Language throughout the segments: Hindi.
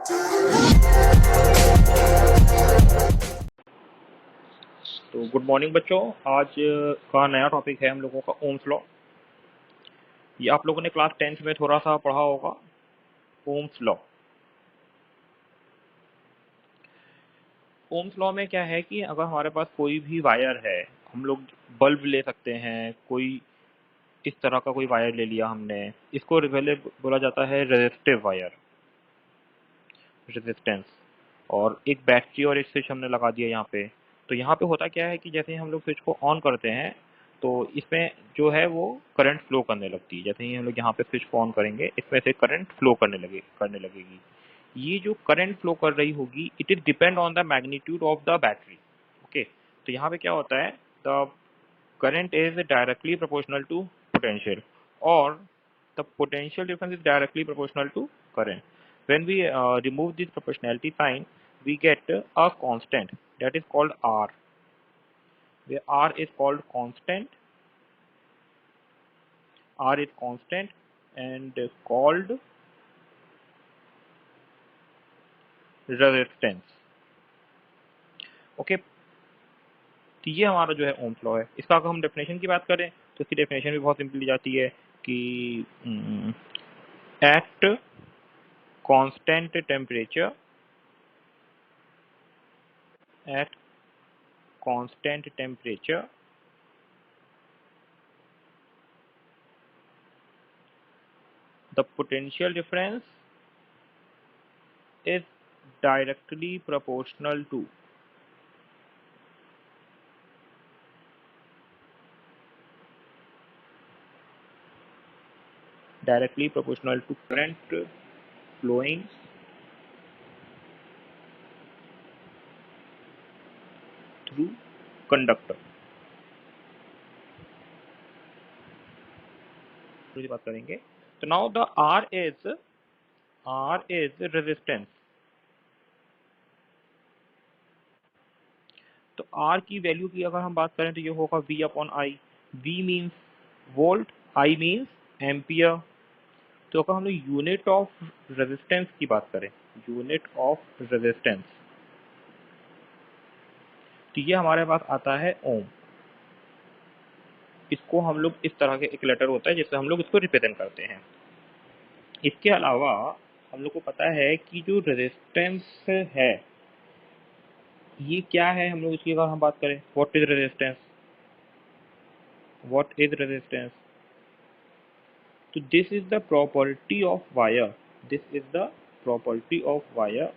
तो गुड मॉर्निंग बच्चों। आज का नया टॉपिक है हम लोगों का ओम्स लॉ। ये आप लोगों ने क्लास 10th में थोड़ा सा पढ़ा होगा, ओम्स लॉ। ओम्स लॉ में क्या है कि अगर हमारे पास कोई भी वायर है, हम लोग बल्ब ले सकते हैं, कोई इस तरह का कोई वायर ले लिया हमने, इसको पहले बोला जाता है रेजिस्टिव वायर, रेजिस्टेंस। और एक बैटरी और एक स्विच हमने लगा दिया यहाँ पे। तो यहाँ पे होता क्या है कि जैसे ही हम लोग स्विच को ऑन करते हैं तो इसमें जो है वो करंट फ्लो करने लगती है। जैसे ही हम लोग यहाँ पे स्विच को ऑन करेंगे, इसमें से करंट फ्लो करने लगेगी। ये जो करंट फ्लो कर रही होगी, it is depend on the magnitude of the battery. Okay, तो यहाँ पे क्या होता है, the current is directly proportional to potential, और the potential difference is directly proportional to current. When we remove this proportionality sign, we get a constant that is called R, where R is called constant. R is constant and called resistance. Okay, तो ये हमारा जो है ओम्स लॉ है। इसका अगर हम डेफिनेशन की बात करें तो इसकी डेफिनेशन भी बहुत सिंपली जाती है कि at constant temperature, at constant temperature, the potential difference is directly proportional to current flowing through conductor। थोड़ी बात करेंगे। तो now the R is resistance। तो R की वैल्यू की अगर हम बात करें तो ये होगा V upon I। V means volt, I means ampere. तो अगर हम लोग यूनिट ऑफ रेजिस्टेंस की बात करें, यूनिट ऑफ रेजिस्टेंस, तो ये हमारे पास आता है ओम। इसको हम लोग इस तरह के एक लेटर होता है जिससे हम लोग इसको रिप्रेजेंट करते हैं। इसके अलावा हम लोग को पता है कि जो रेजिस्टेंस है ये क्या है। हम लोग इसकी अगर हम बात करें, what is resistance, what is resistance, तो this is the property of wire, this is the property of wire,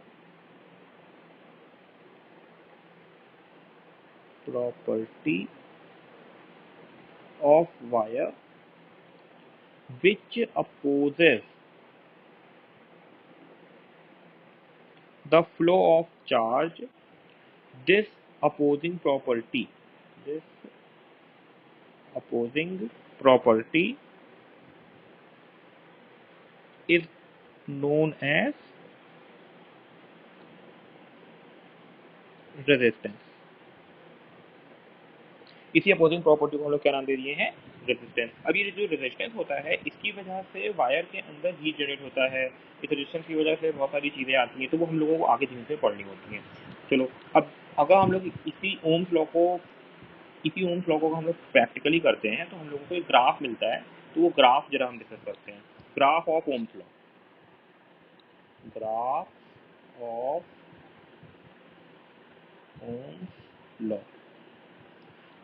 property of wire which opposes the flow of charge। this opposing property, this opposing property is known as resistance। इसी अपोजिंग प्रॉपर्टी को हम लोग क्या नाम दे दिए हैं, रेजिस्टेंस। अब ये जो रेजिस्टेंस होता है इसकी वजह से वायर के अंदर हीट जनरेट होता है। इस रेजिस्टेंस की वजह से बहुत सारी चीज़ें आती हैं, तो वो हम लोगों को आगे धीरे से पढ़नी होती हैं। चलो, अब अगर हम लोग इसी ओम्स लॉ को हम लोग प्रैक्टिकली करते हैं तो हम लोगों को एक ग्राफ मिलता है। तो वो ग्राफ जरा हम डिस्कस करते हैं। Graph of Ohm's law, graph of Ohm's law.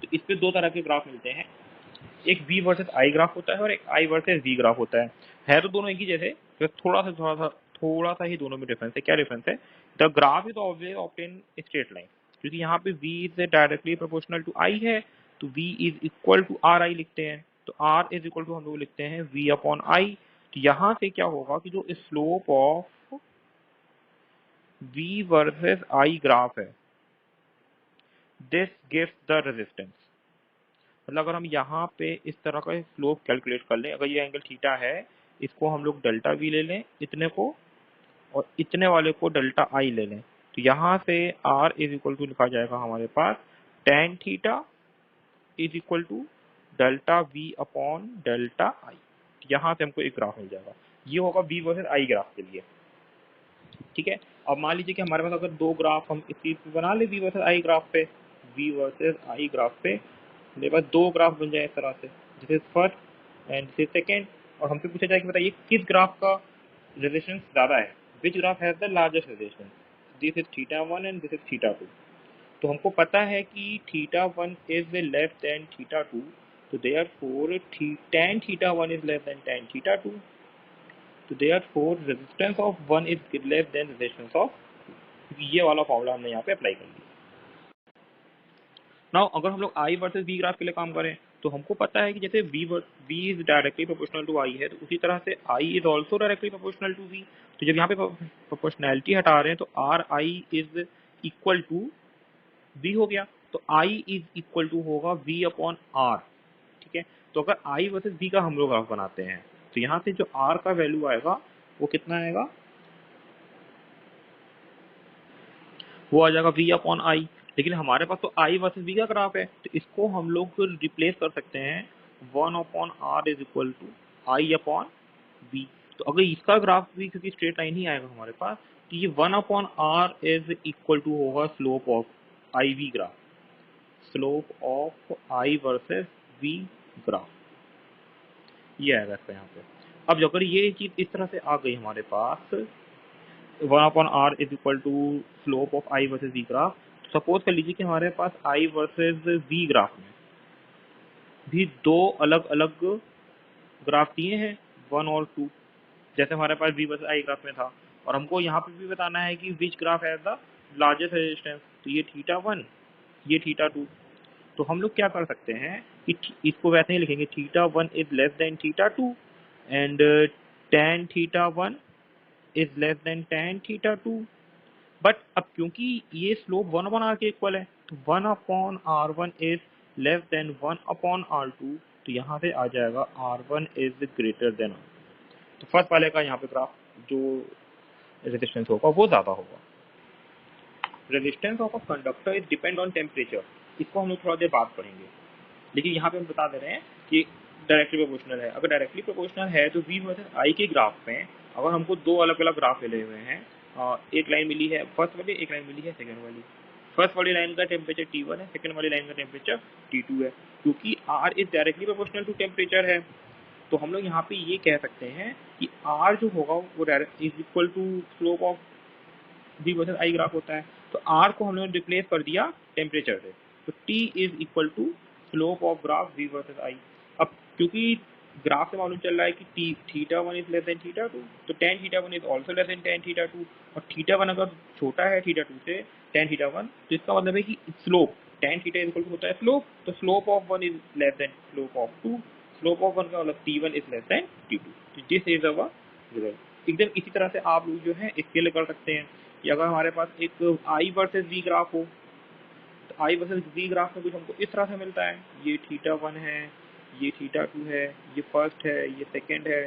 तो इस पे दो तरह के ग्राफ मिलते हैं, एक V वर्सेस I ग्राफ होता है और एक I वर्सेस V ग्राफ होता है तो दोनों एक ही जैसे, तो थोड़ा सा ही दोनों में डिफरेंस है। क्या डिफरेंस है, the graph is always obtain straight line, क्योंकि यहाँ पे V is directly proportional to I है, तो V is equal to RI लिखते हैं। तो R इज इक्वल टू हम लोग लिखते हैं V अपॉन I। तो यहाँ से क्या होगा कि जो slope of V versus I graph है, दिस गिव्स द रेजिस्टेंस। मतलब अगर हम यहाँ पे इस तरह का स्लोप कैलकुलेट कर लें, अगर ये एंगल थीटा है, इसको हम लोग डेल्टा वी ले लें इतने को, और इतने वाले को डेल्टा आई ले लें, तो यहाँ से आर इज इक्वल टू लिखा जाएगा हमारे पास tan theta is equal to delta V upon delta I. यहाँ से हमको एक ग्राफ मिल जाएगा। ये होगा वी वर्सेस आई ग्राफ के लिए। ठीक है। अब मान लीजिए कि हमारे पास अगर दो ग्राफ हम इस चीज पे बना ले, वी वर्सेस आई ग्राफ पे, वी वर्सेस आई ग्राफ पे मेरे पास दो ग्राफ बन जाए इस तरह से, this is first and this is second, और हमसे पूछा जाए कि बताइए किस ग्राफ का रेजिस्टेंस ज्यादा है, which graph has the largest resistance, this is theta one and this is theta two. तो हमको पता है कि theta one is less than theta two, तो therefore tan theta one is less than tan theta two, तो therefore resistance of one is less than resistance of, ये वाला फॉर्मूला हमने यहाँ पे अप्लाई कर लिया। नाउ अगर हम लोग आई वर्सेस वी ग्राफ के लिए काम करें, तो हमको पता है कि जैसे v is directly proportional to I है, तो उसी तरह से i is also directly proportional to v। तो जब यहाँ पे प्रोपोर्शनैलिटी हटा रहे हैं तो R I is equal to v हो गया, तो i इज इक्वल टू होगा v अपॉन आर। ठीक है, तो अगर i वर्सेस v का हम लोग ग्राफ बनाते हैं, तो यहाँ से जो r का वैल्यू आएगा वो कितना आएगा, वो आ जाएगा v अपॉन आई। लेकिन हमारे पास तो i वर्सेस v का ग्राफ है, तो इसको हम लोग रिप्लेस कर सकते हैं, one upon R is equal to I upon v। तो अगर इसका ग्राफ भी, क्योंकि स्ट्रेट लाइन ही आएगा हमारे पास, तो ये one upon R is equal to होगा slope of I V graph, slope of I versus v graph, ये आएगा इसका यहाँ पे। अब अगर ये चीज इस तरह से आ गई हमारे पास, one upon R is equal to slope of I versus V graph, suppose कर लीजिए कि हमारे पास आई वर्सेज वी ग्राफ में भी दो अलग अलग ग्राफ दिए हैं, वन और टू, जैसे हमारे पास वी वर्सेज आई ग्राफ में था, और हमको यहाँ पे भी बताना है कि विच graph has the largest resistance, तो ये थीटा वन, ये थीटा टू। तो हम लोग क्या कर सकते हैं कि इसको वैसे ही लिखेंगे, theta one is less than theta two and tan theta one is less than tan theta two. But अब क्योंकि ये स्लोप वन अपॉन आर के इक्वल है, तो one upon R one is less than one upon R two, तो यहाँ पे आ जाएगा R one is greater than. तो फर्स्ट वाले का यहाँ पे ग्राफ जो रेजिस्टेंस होगा वो ज्यादा होगा। Resistance of a conductor is depend on temperature, इसको हम लोग थोड़ा देर बाद पढ़ेंगे, लेकिन यहाँ पे हम बता दे रहे हैं कि डायरेक्टली प्रोपोर्शनल है। अगर डायरेक्टली प्रोपोर्शनल है तो v वर्सेस i के ग्राफ में अगर हमको दो अलग अलग ग्राफ मिले हुए हैं, एक लाइन मिली है फर्स्ट वाली, एक लाइन मिली है सेकंड वाली, फर्स्ट वाली लाइन का टेम्परेचर T1 है, सेकंड वाली लाइन का टेम्परेचर T2 है, क्योंकि R is directly proportional to temperature है, तो हम लोग यहाँ पे ये कह सकते हैं कि R जो होगा वो direct is equal to slope of v versus i graph होता है। तो R को हमने रिप्लेस कर दिया टेम्परेचर से, तो T is equal to slope of graph v versus i। अब क्योंकि ग्राफ से मालूम चल रहा है कि theta one is less than theta two, तो tan theta one is also less than tan theta two, और थीटा वन अगर छोटा है थीटा टू से, tan थीटा वन, तो इसका मतलब है कि slope tan theta is equal to होता है स्लोप, तो slope of one is less than slope of two, slope of one का मतलब t1 is less then t2, तो दिस इज अवर रिजल्ट। एकदम इसी तरह से आप लोग जो है इसके लिए कर सकते हैं कि अगर हमारे पास एक आई वर्सेस वी ग्राफ हो, तो आई वर्सेस वी ग्राफ में कुछ हमको इस तरह से मिलता है, ये थीटा वन है, ये थीटा टू है, ये फर्स्ट है, ये सेकंड है,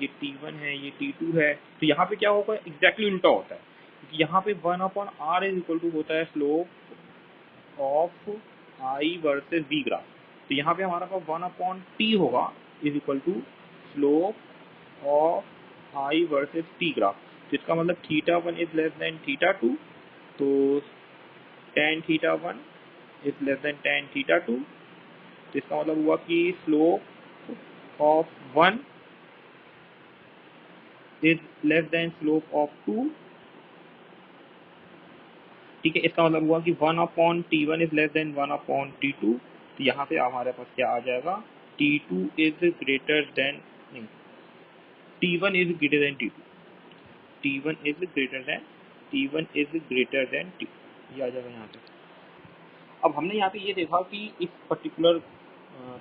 ये T1 है, ये T2 है, तो यहाँ पे क्या होगा, एग्जैक्टली उल्टा होता है, क्योंकि यहाँ पे one upon R is equal to होता है slope of I versus V graph, तो यहाँ पे हमारा पास वन अपॉन टी होगा is equal to slope of I versus T graph, तो इसका मतलब theta one is less than theta two, तो tan theta one is less than tan theta two, तो इसका मतलब हुआ कि slope of one is less than slope of to. ठीक है, इसका मतलब हुआ कि one upon T one is less than one upon T two, तो यहाँ पे हमारे पास क्या आ जाएगा, T two is greater than, नहीं, T one is greater than T two, T one is greater than, T one is greater than T, ये आ जाएगा यहाँ पे। अब हमने यहाँ पे ये देखा कि इस पर्टिकुलर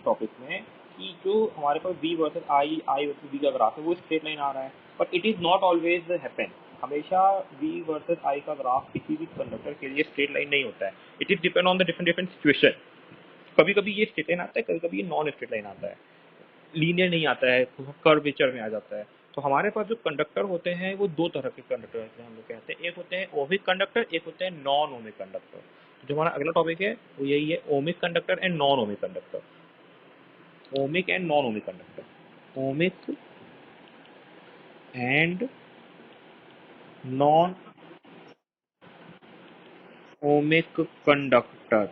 टॉपिक में कि जो हमारे पास v versus I versus v का ग्राफ है वो स्ट्रेट लाइन आ रहा है, but it is not always happen, हमेशा v वर्सेस i का ग्राफ किसी भी कंडक्टर के लिए स्ट्रेट लाइन नहीं होता है, it is depend on the different different situation. कभी कभी ये स्ट्रेट लाइन आता है, कभी कभी ये नॉन स्ट्रेट लाइन आता है, लीनियर नहीं आता है, कर्वेचर में आ जाता है। तो हमारे पास जो कंडक्टर होते हैं वो दो तरह के कंडक्टर होते हैं, हम लोग कहते हैं, एक होते हैं ओमिक कंडक्टर, एक होते हैं नॉन ओमिक कंडक्टर। जो हमारा अगला टॉपिक है वो यही है, ohmic conductor and non ohmic conductor, ohmic and non ohmic conductor, ohmic and non ohmic conductor.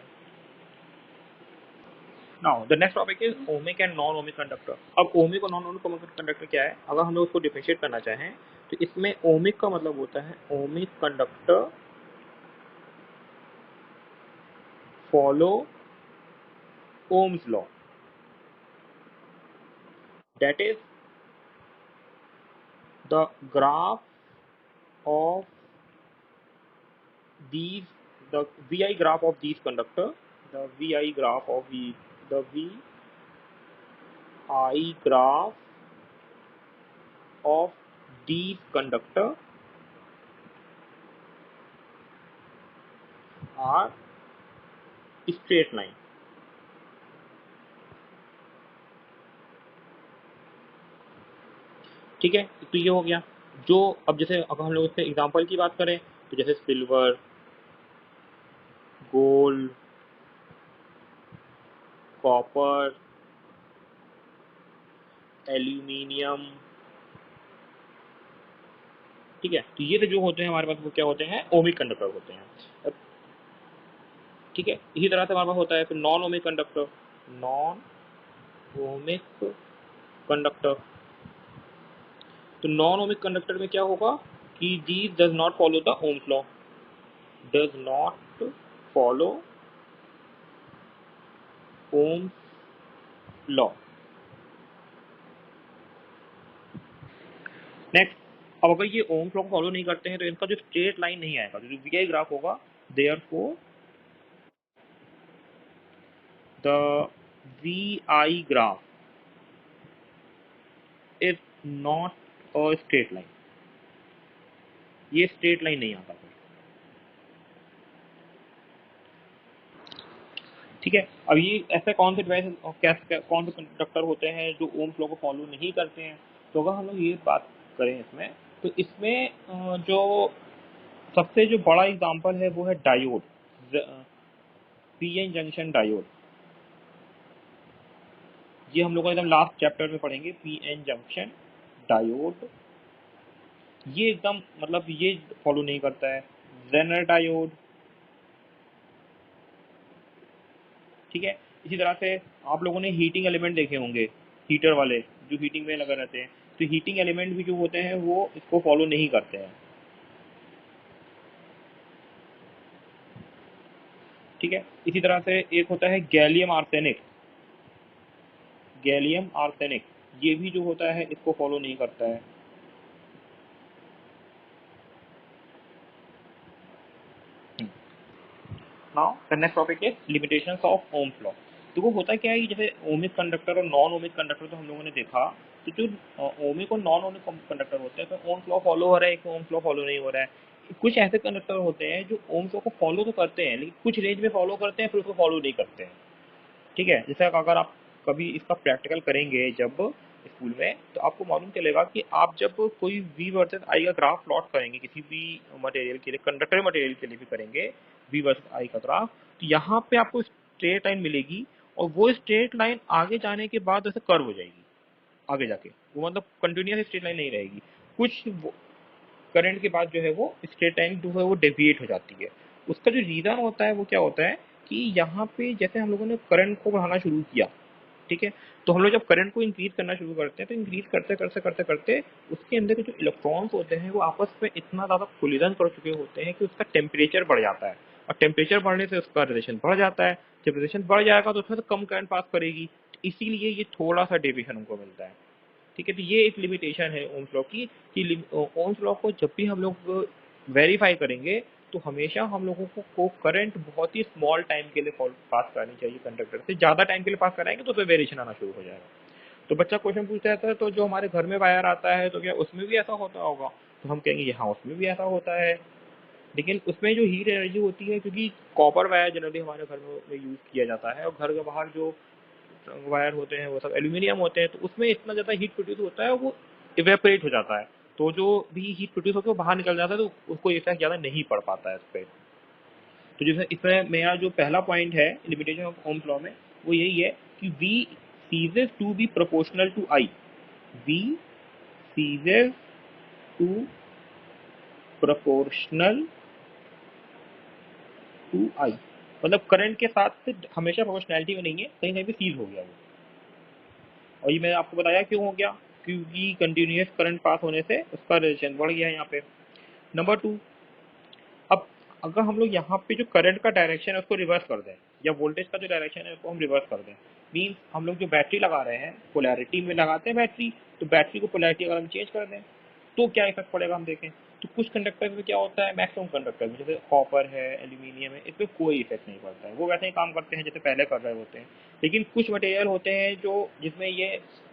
Now the next topic is ohmic and non ohmic conductor. अब ओमिक और नॉन ओमिक कंडक्टर क्या है, अगर हम लोग उसको डिफरेंशिएट करना चाहें तो इसमें ओमिक का मतलब होता है ohmic conductor follow Ohm's law, that is the graph of these the VI graph of these conductor, the VI graph of the VI graph of these conductor are straight line। ठीक है, तो ये हो गया। जो अब जैसे अगर हम लोग इसके एग्जांपल की बात करें तो जैसे सिल्वर, गोल्ड, कॉपर, एल्यूमिनियम, ठीक है, तो ये तो जो होते हैं हमारे पास वो क्या होते हैं, ओमिक कंडक्टर होते हैं। अब ठीक है, इसी तरह से हमारे पास होता है फिर non ohmic conductor. Non ohmic conductor, तो नॉन ओमिक कंडक्टर में क्या होगा कि these does not follow the Ohm's law, does not follow Ohm's law. Next, अब अगर ये ओम्स लॉ को फॉलो नहीं करते हैं तो इनका जो स्ट्रेट लाइन नहीं आएगा, जो वीआई ग्राफ होगा, therefore the VI graph is not a straight line, ये स्ट्रेट लाइन नहीं आता फिर। ठीक है, अब ये ऐसे कौन से डिवाइस, कौन से कंडक्टर होते हैं जो ओम्स लॉ को फॉलो नहीं करते हैं, तो अगर हम लोग ये बात करें इसमें, तो इसमें जो सबसे जो बड़ा एग्जांपल है वो है डायोड, पीएन जंक्शन डायोड। ये हम लोग एकदम लास्ट चैप्टर में पढ़ेंगे, पीएन जंक्शन डायोड। ये एकदम मतलब ये फॉलो नहीं करता है। जेनर डायोड, ठीक है। इसी तरह से आप लोगों ने हीटिंग एलिमेंट देखे होंगे, हीटर वाले जो हीटिंग में लगे रहते हैं, तो हीटिंग एलिमेंट भी जो होते हैं वो इसको फॉलो नहीं करते हैं। ठीक है, इसी तरह से एक होता है गैलियम आर्सेनिक, गैलियम आर्सेनिक, ये भी जो होता है इसको फॉलो नहीं करता है। Now the next topic is limitations of Ohm's law. तो वो होता क्या है कि जैसे ओमिक कंडक्टर और नॉन ओमिक कंडक्टर तो हम लोगों ने देखा, तो जो ओमिक और नॉन ओमिक कंडक्टर होते हैं तो ओम्स लॉ फॉलो हो रहा है कि ओम्स लॉ फॉलो नहीं हो रहा है। कुछ ऐसे कंडक्टर होते हैं जो ओम्स लॉ को फॉलो तो करते हैं लेकिन कुछ रेंज में फॉलो करते हैं फिर उसको फॉलो नहीं करते हैं। ठीक है, जैसे अगर आप कभी इसका प्रैक्टिकल करेंगे जब स्कूल में, तो आपको मालूम चलेगा कि आप जब कोई वी वर्सेस आई का ग्राफ प्लॉट करेंगे किसी भी मटेरियल के लिए, कंडक्टर मटेरियल के लिए भी करेंगे वी वर्सेस आई का ग्राफ, तो यहाँ पे आपको स्ट्रेट लाइन मिलेगी और वो स्ट्रेट लाइन आगे जाने के बाद ऐसे कर्व हो जाएगी, आगे जाके वो मतलब कंटिन्यूस स्ट्रेट लाइन नहीं रहेगी, कुछ करंट के बाद जो है वो स्ट्रेट लाइन जो है वो डेविएट हो जाती है। उसका जो रीज़न होता है वो क्या होता है कि यहाँ पे जैसे हम लोगों ने करंट को बढ़ाना शुरू किया, ठीक है, तो हम लोग जब करंट को इंक्रीज करना शुरू करते हैं तो इंक्रीज करते करते करते करते उसके अंदर के जो इलेक्ट्रॉन्स होते हैं वो आपस में इतना ज़्यादा कोलिजन कर चुके होते हैं कि उसका टेम्परेचर बढ़ जाता है, और टेम्परेचर बढ़ने से उसका रेडिएशन बढ़ जाता है। जब रेडिएशन बढ़ जाएगा तो उसमें से कम करंट पास करेगी, इसीलिए ये थोड़ा सा डेविएशन हमको मिलता है। ठीक है, तो ये एक लिमिटेशन है ओम्स लॉ की कि ओम्स लॉ को जब भी हम लोग वेरीफाई करेंगे तो हमेशा हम लोगों को करंट बहुत ही स्मॉल टाइम के लिए पास करनी चाहिए, कंडक्टर से ज़्यादा टाइम के लिए पास कराएंगे तो उसमें वेरिएशन आना शुरू हो जाएगा। तो बच्चा क्वेश्चन पूछता रहता है तो जो हमारे घर में वायर आता है तो क्या उसमें भी ऐसा होता होगा, तो हम कहेंगे हाँ उसमें भी ऐसा होता है, लेकिन उसमें जो हीट एनर्जी होती है, क्योंकि कॉपर वायर जनरली हमारे घर में यूज़ किया जाता है और घर के बाहर जो वायर होते हैं वो सब एल्यूमिनियम होते हैं, तो उसमें इतना ज़्यादा हीट प्रोड्यूस होता है वो इवेपोरेट हो जाता है, तो जो भी हीट प्रोड्यूस होकर वो बाहर निकल जाता है तो उसको इफेक्ट ज़्यादा नहीं पड़ पाता है इस पर। तो जैसे इसमें मेरा जो पहला पॉइंट है लिमिटेशन ऑफ ओम्स लॉ में वो यही है कि V ceases to be proportional to I, V ceases to proportional to I, मतलब करंट के साथ से हमेशा प्रोपोर्शनैलिटी में नहीं है, कहीं कहीं भी सीज हो गया वो। और ये मैंने आपको बताया क्यों हो गया, क्योंकि कंटिन्यूस करंट पास होने से उसका रेजिस्टेंस बढ़ गया है यहाँ पे। नंबर 2, अब अगर हम लोग यहाँ पे जो करंट का डायरेक्शन है उसको रिवर्स कर दें, या वोल्टेज का जो डायरेक्शन है उसको हम रिवर्स कर दें, मीन्स हम लोग जो बैटरी लगा रहे हैं पोलैरिटी में लगाते हैं बैटरी, तो बैटरी को पोलैरिटी अगर हम चेंज कर दें तो क्या इफेक्ट पड़ेगा हम देखें। तो कुछ कंडक्टर में क्या होता है, मैक्सिमम कंडक्टर में जैसे कॉपर है, एल्यूमिनियम है, इसमें कोई इफेक्ट नहीं पड़ता है, वो वैसे ही काम करते हैं जैसे पहले कर रहे होते हैं। लेकिन कुछ मटेरियल होते हैं जो जिसमें ये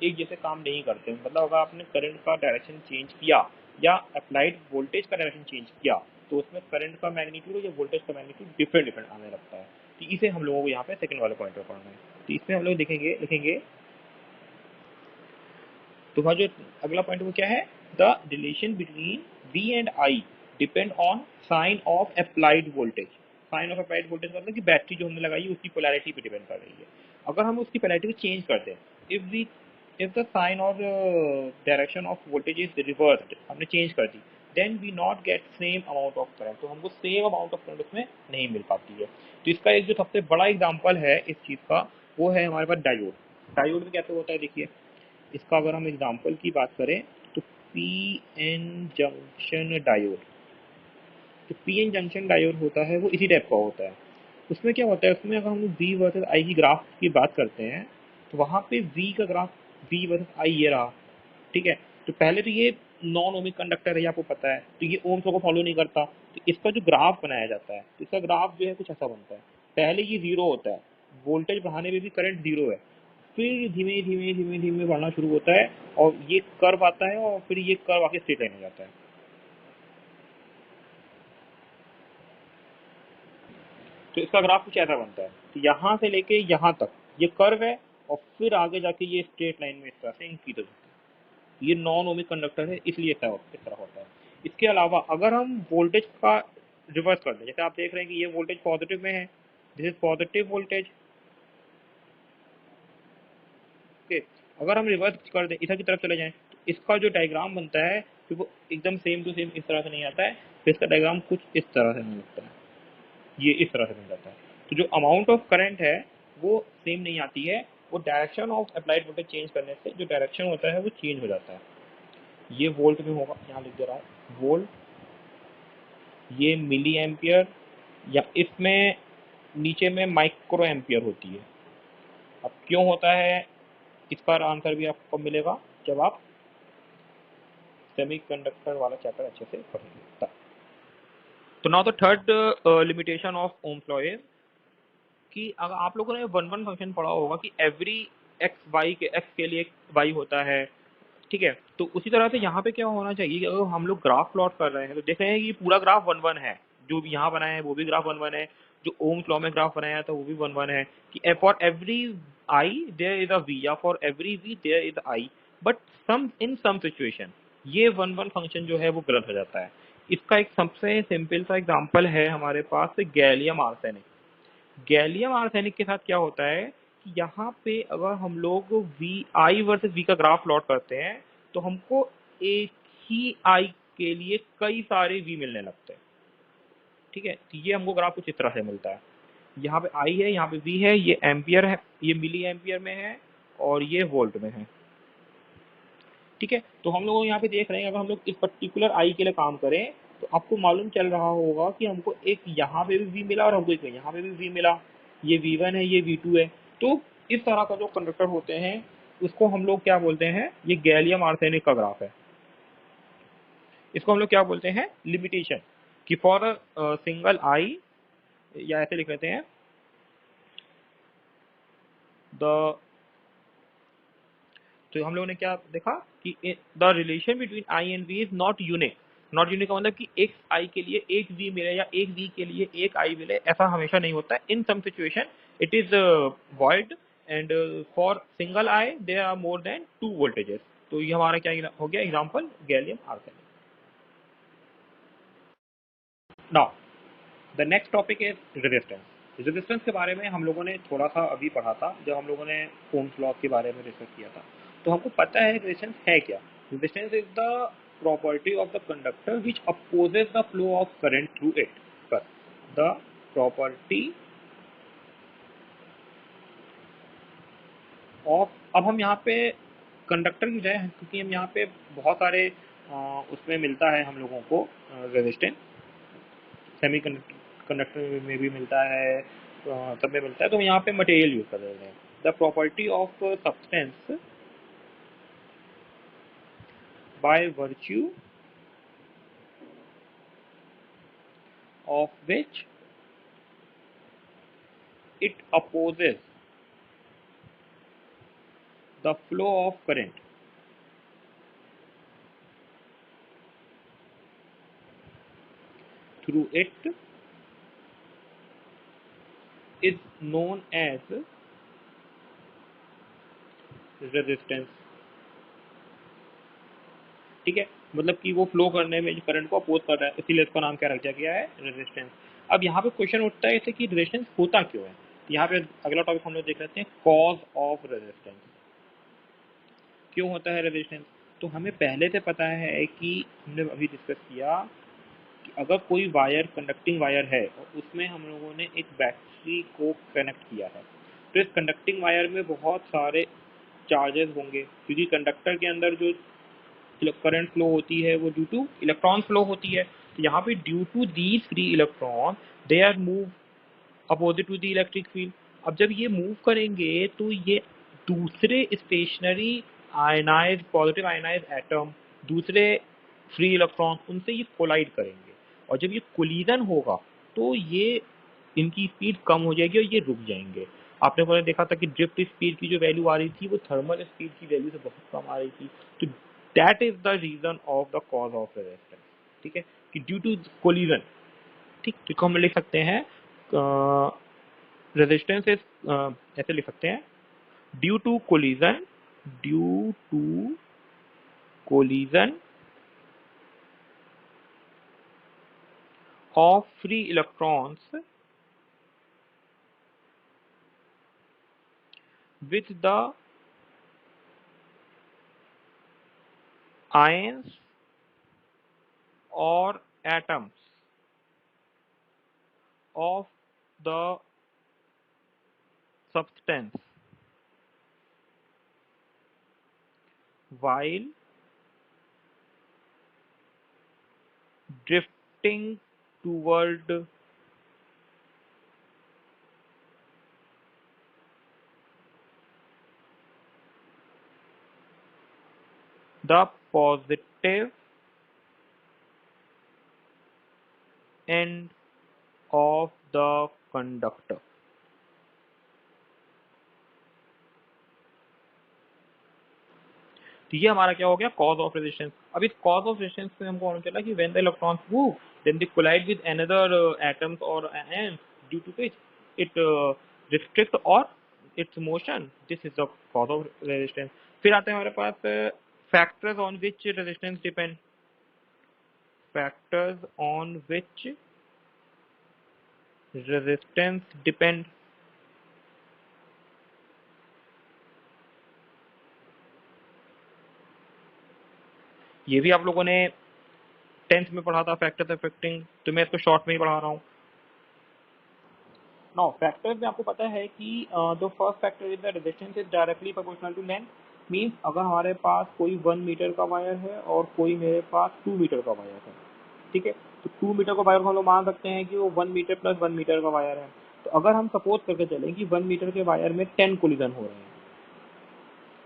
एक जैसे काम नहीं करते, मतलब अगर आपने करंट का डायरेक्शन चेंज किया या अप्लाइड वोल्टेज का डायरेक्शन चेंज किया तो उसमें करंट का मैग्नीट्यूड या वोल्टेज का मैग्नीट्यूड डिफरेंट डिफरेंट आने लगता है। तो इसे हम लोगों को यहाँ पे सेकंड वाले पॉइंट पर पढ़ना है। तो इसमें हम लोग देखेंगे लिखेंगे, तो हमारा जो अगला पॉइंट वो क्या है, the relation between V and I depend on sign of applied voltage. Sign of applied voltage मतलब कि बैटरी जो हमने लगाई है उसकी पोलैरिटी पे डिपेंड कर रही है। अगर हम उसकी पोलैरिटी को चेंज कर दें, इफ द साइन और direction of voltage is reversed, हमने चेंज कर दी, then we not get same amount of current, तो हमको सेम अमाउंट ऑफ करंट उसमें नहीं मिल पाती है। तो इसका एक जो सबसे बड़ा एग्जाम्पल है इस चीज़ का वो है हमारे पास डायोड। डायोड में कैसे होता है देखिए, इसका अगर हम एग्जांपल की बात करें तो पी एन जंक्शन डायोड, तो पी एन जंक्शन डायोड होता है वो इसी टाइप का होता है। उसमें क्या होता है, उसमें अगर हम V वर्सेस I की ग्राफ की बात करते हैं तो वहाँ पे V का ग्राफ V वर्सेस I ये रहा, ठीक है। तो पहले तो ये नॉन ओमिक कंडक्टर है, ये आपको पता है, तो ये ओम्स लॉ को फॉलो नहीं करता, तो इसका जो ग्राफ बनाया जाता है, इसका ग्राफ जो है कुछ ऐसा बनता है। पहले ये जीरो होता है, वोल्टेज बढ़ाने में भी करंट जीरो है, फिर धीमे धीमे धीमे धीमे बढ़ना शुरू होता है और ये कर्व आता है और फिर ये कर्व आके स्ट्रेट लाइन हो जाता है। तो इसका ग्राफ कुछ ऐसा बनता है, तो यहाँ से लेके यहाँ तक ये कर्व है और फिर आगे जाके ये स्ट्रेट लाइन में इस तरह से इंक्रीज हो जाता है। ये नॉन ओमिक कंडक्टर है इसलिए ऐसा इस तरह होता है। इसके अलावा अगर हम वोल्टेज का रिवर्स कर दें, जैसे आप देख रहे हैं कि ये वोल्टेज पॉजिटिव में है, this is positive voltage, okay. अगर हम रिवर्स कर दें इधर की तरफ चले जाएं तो इसका जो डायग्राम बनता है तो वो एकदम सेम टू सेम इस तरह से नहीं आता है, फिर इसका डायग्राम कुछ इस तरह से नहीं लगता है, ये इस तरह से बन जाता है। तो जो अमाउंट ऑफ करंट है वो सेम नहीं आती है, वो direction of applied voltage change करने से जो डायरेक्शन होता है वो चेंज हो जाता है। ये वोल्ट में होगा, यहाँ लिख दे रहा हूँ वोल्ट, ये मिली एम्पियर, या इसमें नीचे में माइक्रो एम्पियर होती है। अब क्यों होता है इसका आंसर भी आपको मिलेगा जब आप सेमीकंडक्टर वाला चैप्टर अच्छे से पढ़ेंगे। तो now the third limitation of Ohm's law is कि अगर आप लोगों ने वन वन फंक्शन पढ़ा होगा कि एवरी एक्स के लिए एक वाई होता है, ठीक है। तो उसी तरह से यहाँ पे क्या होना चाहिए कि अगर हम लोग ग्राफ प्लॉट कर रहे हैं तो देख रहे हैं कि पूरा ग्राफ वन वन है, जो भी यहाँ बनाया है वो भी ग्राफ वन वन है, जो ओम्स लॉ में ग्राफ बनाया था वो भी वन वन है, कि for every I there is a V या for every V there is I, but some in some situation ये वन वन फंक्शन जो है वो गलत हो जाता है। इसका एक सबसे सिंपल सा एग्जांपल है हमारे पास गैलियम आर्सेनिक। गैलियम आर्सेनिक के साथ क्या होता है कि यहाँ पे अगर हम लोग वी आई वर्सेस वी का ग्राफ प्लॉट करते हैं तो हमको एक ही आई के लिए कई सारे वी मिलने लगते हैं, ठीक है। तो ये हमको ग्राफ कुछ इस तरह से मिलता है, यहाँ पे आई है, यहाँ पे वी है, ये एम्पियर है, ये मिली एम्पियर में है और ये वोल्ट में है, ठीक है। तो हम लोग यहाँ पे देख रहे हैं अगर हम लोग इस पर्टिकुलर आई के लिए काम करें तो आपको मालूम चल रहा होगा कि हमको एक यहाँ पे भी वी मिला और हमको एक यहाँ पे भी वी मिला, ये V1 है, ये V2 है। तो इस तरह का जो कंडक्टर होते हैं उसको हम लोग क्या बोलते हैं, ये गैलियम आर्सेनिक का ग्राफ है। इसको हम लोग क्या बोलते हैं, लिमिटेशन, कि फॉर सिंगल आई, या ऐसे लिख लेते हैं द, तो हम लोगों ने क्या देखा कि the relation between I and V is not unique. Not unique का मतलब कि एक आई के लिए एक वी मिले या एक वी के लिए एक आई मिले, ऐसा हमेशा नहीं होता है। In some situation it is void and for single I there are more than two voltages. तो ये हमारा क्या हो गया example, gallium arsenic. Now the next topic is resistance. Resistance के बारे में हम लोगों ने थोड़ा सा अभी पढ़ा था जब हम लोगों ने ओम्स लॉ के बारे में डिस्कस किया था। तो हमको पता है रेजिस्टेंस है क्या। Resistance is the property of the conductor which opposes the flow of current through it. पर the property of, अब हम यहाँ पे कंडक्टर की बजाय, क्योंकि हम यहाँ पे बहुत सारे उसमें मिलता है हम लोगों को रेजिस्टेंस, सेमी कंडक्टर में भी मिलता है, सब में मिलता है, तो यहाँ पे मटेरियल यूज कर रहे हैं. The property of substance by virtue of which it opposes the flow of current through it is known as resistance. ठीक है, मतलब कि वो फ्लो करने में जो करंट को अपोज कर रहा है, इसीलिए इसका नाम क्या रख दिया गया है, रेजिस्टेंस. अब यहाँ पे क्वेश्चन उठता है कि रेजिस्टेंस होता क्यों है. यहाँ पे अगला टॉपिक हम लोग देख लेते हैं, कॉज ऑफ रेजिस्टेंस. क्यों होता है रेजिस्टेंस? तो हमें पहले से पता है कि हमने अभी डिस्कस किया कि अगर कोई वायर कंडक्टिंग वायर है और उसमें हम लोगों ने एक बैटरी को कनेक्ट किया है, तो इस कंडक्टिंग वायर में बहुत सारे चार्जेस होंगे, क्योंकि कंडक्टर के अंदर जो करंट फ्लो होती है वो ड्यू टू इलेक्ट्रॉन फ्लो होती है. तो यहाँ पे due to these free electron they are move opposite to the electric field. अब जब ये मूव करेंगे तो ये दूसरे stationary ionise, positive ionise atom, दूसरे फ्री इलेक्ट्रॉन, उनसे ये कोलाइड करेंगे, और जब ये कोलिजन होगा तो ये इनकी स्पीड कम हो जाएगी और ये रुक जाएंगे. आपने पहले देखा था कि ड्रिफ्ट स्पीड की जो वैल्यू आ रही थी वो थर्मल स्पीड की वैल्यू से बहुत कम आ रही थी. तो that is the reason of the cause of resistance. ठीक है, कि ड्यू टू कोलिजन. ठीक, तो हम लिख सकते हैं रेजिस्टेंस इज, ऐसे लिख सकते हैं, due to collision, due to collision of free electrons with the ions or atoms of the substance while drifting toward the positive end of the conductor. तो ये हमारा क्या हो गया, कॉज ऑफ रेजिस्टेंस. अब इस कॉज ऑफ रेजिस्टेंस से हमको मालूम चला कि when the electrons move then they collide with another atoms और ions, due to which it restrict और its motion. This is the cause of resistance. फिर आते हैं हमारे पास factors on which resistance depend. Factors on which resistance depend. ये भी आप लोगों ने 10th में पढ़ा था, फैक्टर्स अफेक्टिंग, तो मैं इसको शॉर्ट में ही पढ़ा रहा हूँ. नाउ फैक्टर्स में आपको पता है कि the first factor is the resistance is directly proportional to length. Means अगर हमारे पास कोई 1 मीटर का वायर है और कोई मेरे पास 2 मीटर का वायर है, ठीक है, तो 2 मीटर का वायर को हम लोग मान सकते हैं कि वो 1 मीटर प्लस 1 मीटर का वायर है. तो अगर हम सपोज करके चलें कि 1 मीटर के वायर में 10 कोलिजन हो रहे हैं,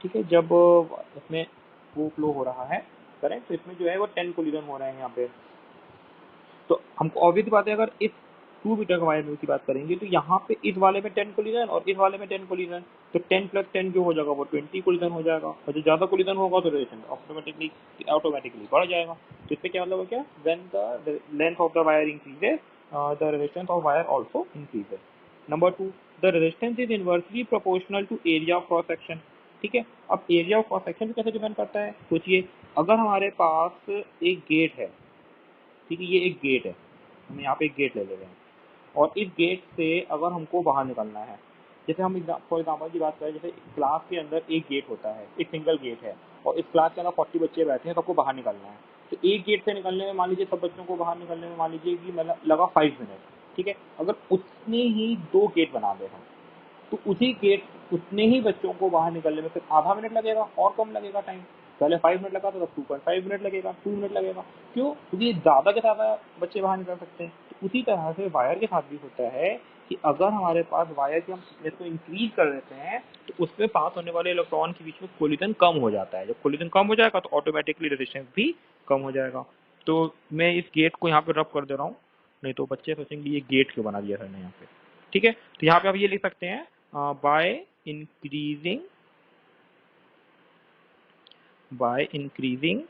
ठीक है, जब इसमें वो फ्लो हो रहा है करेक्ट, तो इसमें जो है वो 10 कोलिजन हो रहे हैं यहाँ पे. तो हमको ऑब्वियस बात है, अगर इस 2 मीटर का वायर में की बात करेंगे तो यहाँ पे इस वाले में 10 कोलिजन और इस वाले में 10 कोलिजन, तो 10 प्लस 10 जो हो जाएगा वो 20 कोलिजन हो जाएगा, और जो ज़्यादा कोलिजन होगा तो रेजिस्टेंस ऑटोमेटिकली बढ़ जाएगा. तो इससे क्या मतलब है, क्या, when the length of the wire increases the resistance of wire also increases. Number 2, the resistance is inversely proportional to area of cross section. ठीक है, अब एरिया ऑफ क्रॉस सेक्शन कैसे डिपेंड करता है, सोचिए, अगर हमारे पास एक गेट है, ठीक है, ये एक गेट है, हम यहाँ पे एक गेट ले ले रहे हैं, और इस गेट से अगर हमको बाहर निकलना है, जैसे हम फॉर एग्जाम्पल की बात करें, जैसे क्लास के अंदर एक गेट होता है, एक सिंगल गेट है, और इस क्लास के अंदर 40 बच्चे बैठे हैं, सबको बाहर निकलना है. तो एक गेट से निकलने में मान लीजिए सब बच्चों को बाहर निकलने में मान लीजिए कि मतलब लगा 5 मिनट, ठीक है। अगर उतने ही 2 गेट बना दे हम, तो उसी गेट उतने ही बच्चों को बाहर निकलने में सिर्फ आधा मिनट लगेगा और कम लगेगा टाइम। पहले 5 मिनट लगा तो अब 2.5 मिनट लगेगा, 2 मिनट लगेगा। क्यों? क्योंकि ज़्यादा के ज़्यादा बच्चे बाहर निकल सकते हैं। तो उसी तरह से वायर के साथ भी होता है कि अगर हमारे पास वायर की हम थिकनेस को इंक्रीज कर देते हैं तो उसमें पास होने वाले इलेक्ट्रॉन के बीच में कोलिजन कम हो जाता है। जब कोलिजन कम हो जाएगा तो ऑटोमेटिकली रेजिस्टेंस भी कम हो जाएगा। तो मैं इस गेट को यहाँ पे रब कर दे रहा हूँ, नहीं तो बच्चे सोचेंगे ये गेट क्यों बना दिया सर ने यहाँ पे। ठीक है, तो यहाँ पे आप ये लिख सकते हैं by increasing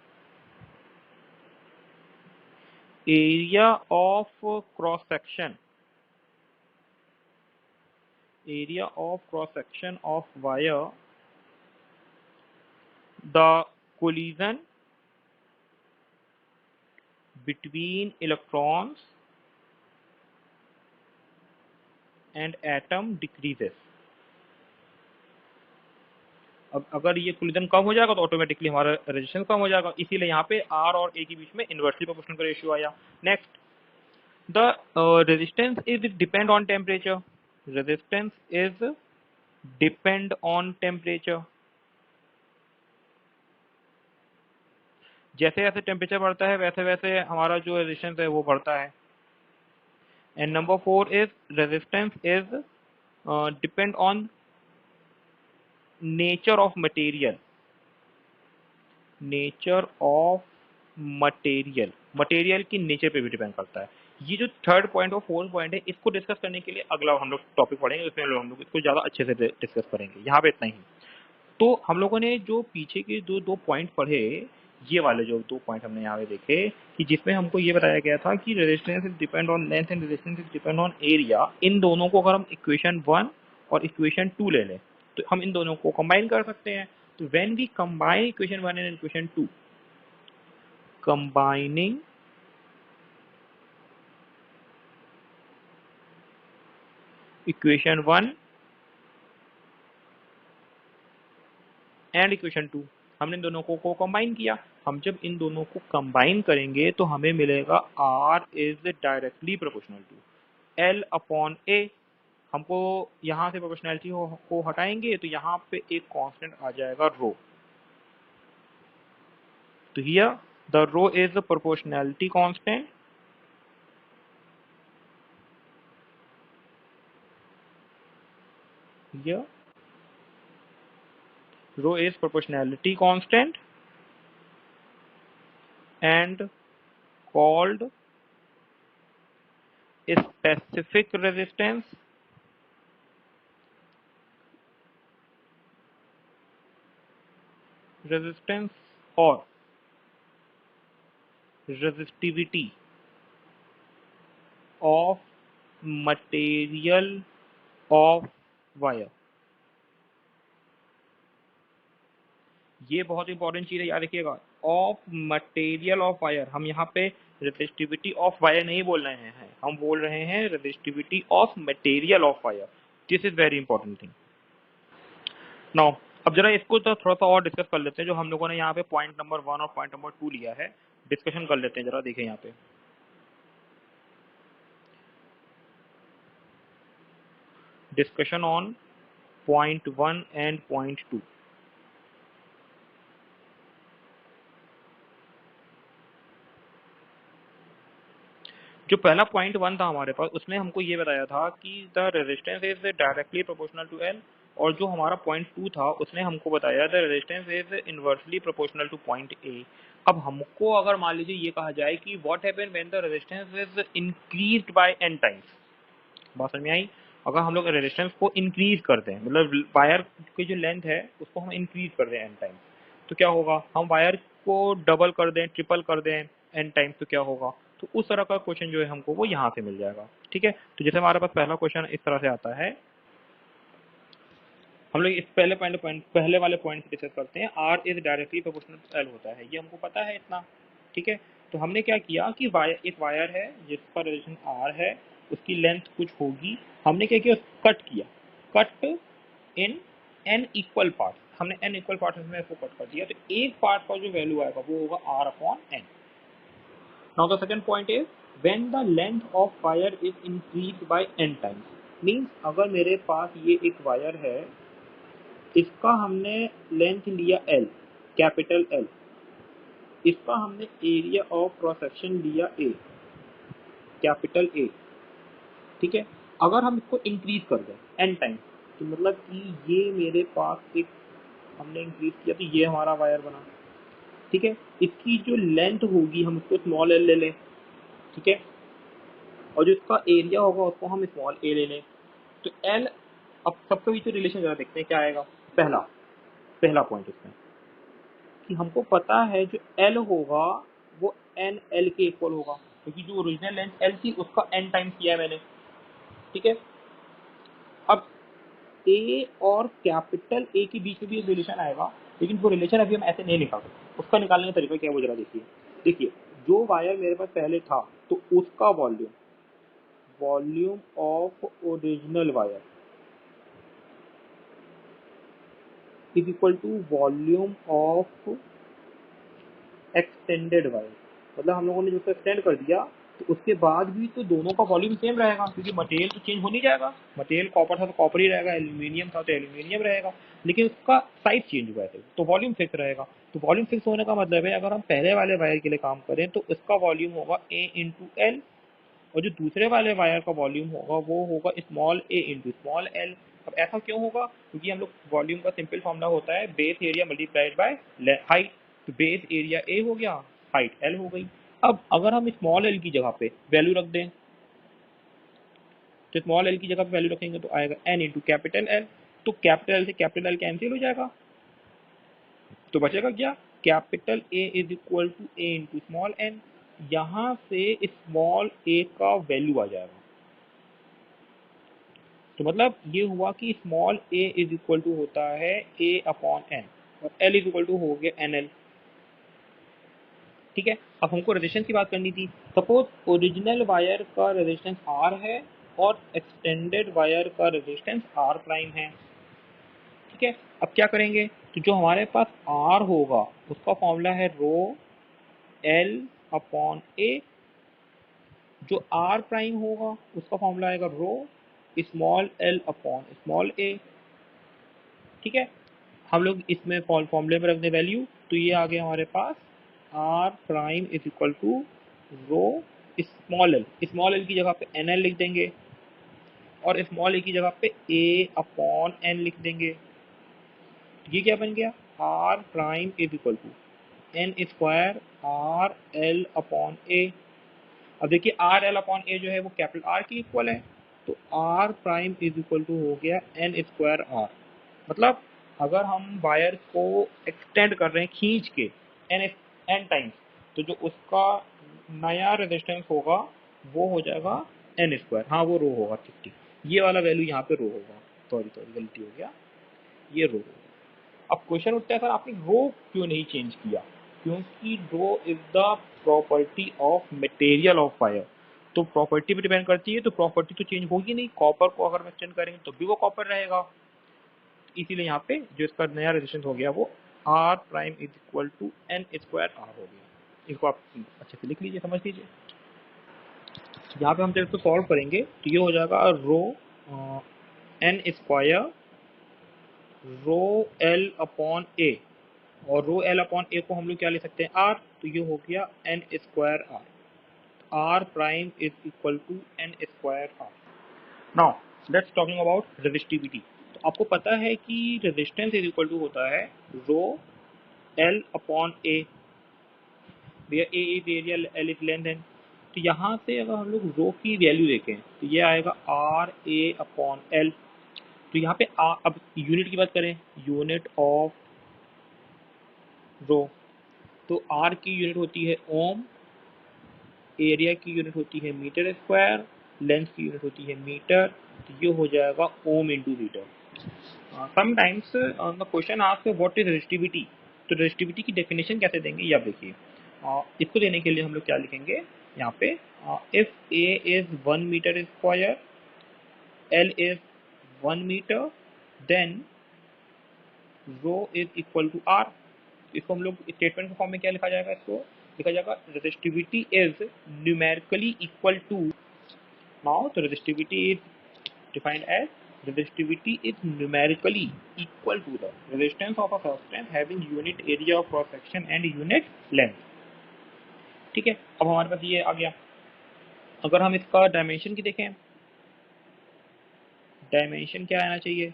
area of cross section of wire, the collision between electrons and atom decreases। अब अगर ये कोलिजन कम हो जाएगा तो ऑटोमेटिकली हमारा रेजिस्टेंस कम हो जाएगा, इसीलिए यहाँ पे R और A के बीच में इनवर्सली प्रोपोर्शनल का रेशियो आया। Next, the resistance is depend on temperature. Resistance is depend on temperature. जैसे जैसे टेम्परेचर बढ़ता है वैसे वैसे हमारा जो रेजिस्टेंस है वो बढ़ता है। And number 4 is resistance is depend on nature of material. Nature of material, material की नेचर पे भी डिपेंड करता है। ये जो थर्ड पॉइंट और फोर्थ पॉइंट है इसको डिस्कस करने के लिए अगला हम लोग टॉपिक पढ़ेंगे, उसमें हम लोग इसको ज़्यादा अच्छे से डिस्कस करेंगे। यहाँ पे इतना ही। तो हम लोगों ने जो पीछे के जो 2 पॉइंट पढ़े, ये वाले जो 2 पॉइंट हमने यहाँ पे देखे कि जिसमें हमको ये बताया गया था कि resistance is depend on length and resistance is depend on area. इन दोनों को अगर हम इक्वेशन 1 और इक्वेशन 2 ले लें तो हम इन दोनों को कंबाइन कर सकते हैं। तो when we combine equation 1 and equation 2, combining equation 1 and equation 2, हमने इन दोनों को कंबाइन किया। हम जब इन दोनों को कंबाइन करेंगे तो हमें मिलेगा R is directly proportional to L upon A। हमको यहाँ से प्रोपोर्शनैलिटी को हटाएंगे तो यहाँ पे एक कांस्टेंट आ जाएगा रो। तो here the rho is the proportionality constant, here rho is proportionality constant and called specific resistance or resistivity of material of wire। ये बहुत इंपॉर्टेंट चीज है, याद रखिएगा। ऑफ मटेरियल ऑफ वायर, हम यहाँ पे रेजिस्टिविटी ऑफ वायर नहीं बोल रहे हैं, हम बोल रहे हैं resistivity of material of wire. This is very important thing. Now अब जरा इसको तो थोड़ा सा और डिस्कस कर लेते हैं। जो हम लोगों ने यहाँ पे पॉइंट नंबर 1 और पॉइंट नंबर 2 लिया है, डिस्कशन कर लेते हैं। जरा देखें यहाँ पे discussion on point 1 and point 2। जो पहला पॉइंट 1 था हमारे पास, उसमें हमको ये बताया था कि the resistance is directly proportional to L. और जो हमारा पॉइंट 2 था उसने हमको बताया the resistance is inversely proportional to point A. अब हमको अगर मान लीजिए ये कहा जाए कि what happen when the resistance is increased by n times, बात समझ में आई? अगर हम लोग रेजिस्टेंस को इंक्रीज करते हैं, मतलब वायर की जो लेंथ है उसको हम इंक्रीज कर दें n टाइम्स, तो क्या होगा? हम वायर को डबल कर दें, ट्रिपल कर दें n टाइम्स, तो क्या होगा? तो उस तरह का क्वेश्चन जो है हमको वो यहाँ से मिल जाएगा। ठीक है, तो जैसे हमारे पास पहला क्वेश्चन इस तरह से आता है, हम लोग इस पहले वाले पॉइंट से डिस्कस करते हैं। R is directly proportional to L होता है, ये हमको पता है इतना। ठीक है, तो हमने क्या किया कि एक वायर है जिसका रेजिस्टेंस R है, उसकी लेंथ कुछ होगी। हमने क्या किया? कट किया, cut in n equal part. हमने n इक्वल पार्ट में इसको कट कर दिया, तो एक पार्ट का जो वैल्यू आएगा वो होगा R upon n। Now the second point is when the length of wire is increased by n times. Means अगर मेरे पास ये एक वायर है, इसका हमने लेंथ लिया L, कैपिटल L, इसका हमने एरिया ऑफ क्रॉस सेक्शन लिया A, कैपिटल A, ठीक है। अगर हम इसको इंक्रीज कर दें n टाइम्स, तो मतलब कि ये मेरे पास एक हमने इंक्रीज किया तो ये हमारा वायर बना, ठीक है। इसकी जो लेंथ होगी हम उसको स्मॉल एल ले लें, ठीक है, और जो इसका एरिया होगा उसको हम स्मॉल ए ले लें। तो एल, अब सबके बीच में रिलेशन जरा देखते हैं क्या आएगा। पहला पहला पॉइंट इसमें कि हमको पता है जो एल होगा वो एन एल के इक्वल होगा, क्योंकि जो ओरिजिनल लेंथ एल थी उसका एन टाइम्स किया है मैंने, ठीक है। अब ए और कैपिटल ए के बीच में भी एक रिलेशन आएगा, लेकिन वो रिलेशन अभी हम ऐसे नहीं निकाल सकते। उसका निकालने का तरीका क्या है वो जरा देखिए। देखिए जो वायर मेरे पास पहले था तो उसका volume, volume of original wire is equal to volume of extended wire. मतलब हम लोगों ने जो एक्सटेंड कर दिया तो उसके बाद भी तो दोनों का वॉल्यूम सेम रहेगा, क्योंकि मटेरियल तो चेंज हो नहीं जाएगा। मटेरियल कॉपर था तो कॉपर ही रहेगा, एल्यूमिनियम था तो एल्यूमिनियम रहेगा, लेकिन उसका साइज चेंज हुआ है तो वॉल्यूम फिक्स रहेगा। तो वॉल्यूम फिक्स होने का मतलब है अगर हम पहले वाले वायर के लिए काम करें तो इसका वॉल्यूम होगा ए इंटू एल, और जो दूसरे वाले वायर का वॉल्यूम होगा वो होगा स्मॉल ए इंटू स्मॉल एल। अब ऐसा क्यों होगा? क्योंकि हम लोग वॉल्यूम का सिंपल फॉर्मूला होता है base area multiplied by height. तो बेस एरिया ए हो गया, हाइट एल हो गई। अब अगर हम स्मॉल एल की जगह पे वैल्यू रख दें तो स्मॉल एल की जगह पे वैल्यू रखेंगे तो आएगा एन इंटू कैपिटल एल। तो कैपिटल एल से कैपिटल एल कैंसिल हो जाएगा, तो बचेगा क्या? Capital A is equal to A into small N. यहाँ से स्मॉल ए का वैल्यू आ जाएगा। तो मतलब ये हुआ कि small A is equal to होता है ए अपॉन एन, और एल इज इक्वल टू हो गया एन एल, ठीक है। अब हमको रेजिस्टेंस की बात करनी थी। सपोज ओरिजिनल वायर का रेजिस्टेंस आर है और एक्सटेंडेड वायर का रेजिस्टेंस आर प्राइम है, ठीक है। अब क्या करेंगे? तो जो हमारे पास आर होगा उसका फॉर्मूला है रो एल अपॉन ए, जो आर प्राइम होगा उसका फॉर्मूला आएगा रो स्मॉल एल अपॉन स्मॉल ए, ठीक है। हम लोग इसमें फॉर्मूले में रख दें वैल्यू, तो ये आ गया हमारे पास R prime is equal to rho small L की जगह पे एन एल लिख देंगे और स्मॉल ए की जगह पे ए अपॉन एन लिख देंगे। तो ये क्या बन गया? R prime is equal to N square R L upon A. अब देखिए आर एल अपॉन ए जो है वो कैपिटल आर की इक्वल है, तो R prime is equal to हो गया एन स्क्वायर आर। मतलब अगर हम वायर को एक्सटेंड कर रहे हैं खींच के एन एन टाइम्स, तो जो उसका नया रेजिस्टेंस होगा वो हो जाएगा एन स्क्वायर। हाँ वो रो होगा, ठीक ठीक, ये वाला वैल्यू यहाँ पे रो होगा, सॉरी सॉरी गलती हो गया, ये रो होगा। अब क्वेश्चन उठता है सर आपने रो क्यों नहीं चेंज किया? क्योंकि rho is the property of material of wire. तो प्रॉपर्टी पे डिपेंड करती है, तो प्रॉपर्टी तो चेंज होगी नहीं। कॉपर को अगर हम एक्सटेंड करेंगे तो भी वो कॉपर रहेगा, इसीलिए यहाँ पे जो इसका नया रेजिस्टेंस हो गया वो R prime is equal to N square R हो गया। इसको आप अच्छे से लिख लीजिए, समझ लीजिए। यहाँ पे हम जब इसको सॉल्व करेंगे तो ये हो जाएगा rho N square rho L upon A, और रो एल अपॉन ए को हम लोग क्या ले सकते हैं? आर। तो ये हो गया N square R, R prime is equal to N square R. Now let's talking about resistivity. तो आपको पता है कि रेजिस्टेंस इज इक्वल टू होता है रो एल अपॉन ए, भैया A is area, L is length N. तो यहाँ से अगर हम लोग रो की वैल्यू देखें तो ये आएगा आर ए अपॉन एल। तो यहाँ पे अब यूनिट की बात करें, यूनिट ऑफ रो, तो आर की यूनिट होती है ओम, एरिया की यूनिट होती है मीटर स्क्वायर, लेंथ की यूनिट होती है मीटर। तो ये हो जाएगा ohm into metre. Sometimes the question ask what is resistivity. तो रेजिस्टिविटी की डेफिनेशन कैसे देंगे ये आप देखिए। इसको देने के लिए हम लोग क्या लिखेंगे यहाँ पे, if A is 1 metre square, L is 1 metre, then rho is equal to R. इसको हम लोग स्टेटमेंट के फॉर्म में क्या लिखा जाएगा इसको, लिखा जाएगा resistivity is numerically equal to, now तो resistivity is defined as resistivity is numerically equal to the resistance of a substance having unit area of cross section and unit length। ठीक है, अब हमारे पास ये आ गया। अगर हम इसका डायमेंशन की देखें, डायमेंशन क्या आना चाहिए,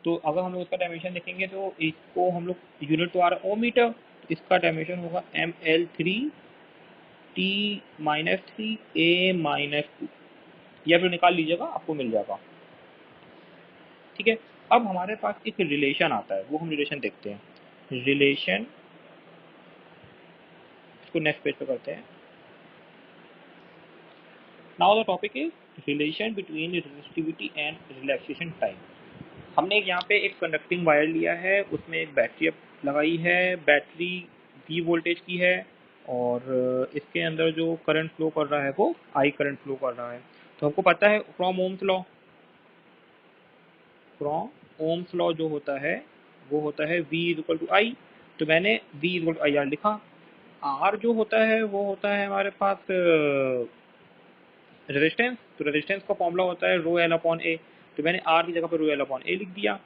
तो अगर हम लोग इसका डायमेंशन देखेंगे तो इसको हम लोग यूनिट तो आ रहा है ओमीटर, तो इसका डायमेंशन होगा ml3t-3a-2, ये भी निकाल लीजिएगा, आपको मिल जाएगा। ठीक है, अब हमारे पास एक रिलेशन आता है, वो हम रिलेशन देखते हैं। रिलेशन, इसको नेक्स्ट पेज पे करते हैं। Now the topic is relation between resistivity and relaxation time. हमने यहाँ पे एक कंडक्टिंग वायर लिया है, उसमें एक बैटरी लगाई है, बैटरी V वोल्टेज की है, और इसके अंदर जो करंट फ्लो कर रहा है वो I करंट फ्लो कर रहा है। तो हमको पता है from Ohm's law, from Ohm's law जो होता है वो होता है V इक्वल टू I। तो मैंने V इक्वल टू IR लिखा। R जो होता है वो होता है हमारे पास रेजिस्टेंस, तो रेजिस्टेंस का फॉर्मूला होता है रो एल अपॉन ए, तो मैंने R की जगह पर रो एल अपॉन ए लिख दिया।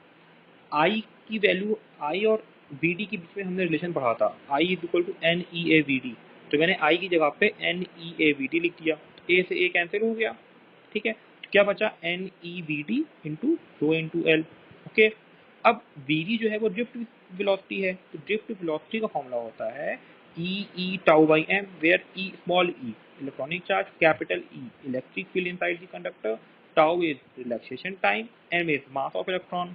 I की वैल्यू, I और VD के बीच में हमने रिलेशन पढ़ा था, I is equal to NEAVD, तो मैंने I की जगह पे NEAVD लिख दिया, तो A से A कैंसिल हो गया। ठीक है, तो क्या बचा NEVD into rho into L. Okay, अब VD जो है वो ड्रिफ्ट वेलोसिटी है, तो ड्रिफ्ट वेलोसिटी का फॉर्मूला होता है E tau by m, where E small e electronic charge, capital E electric field inside the conductor, tau is relaxation time, m is mass of electron.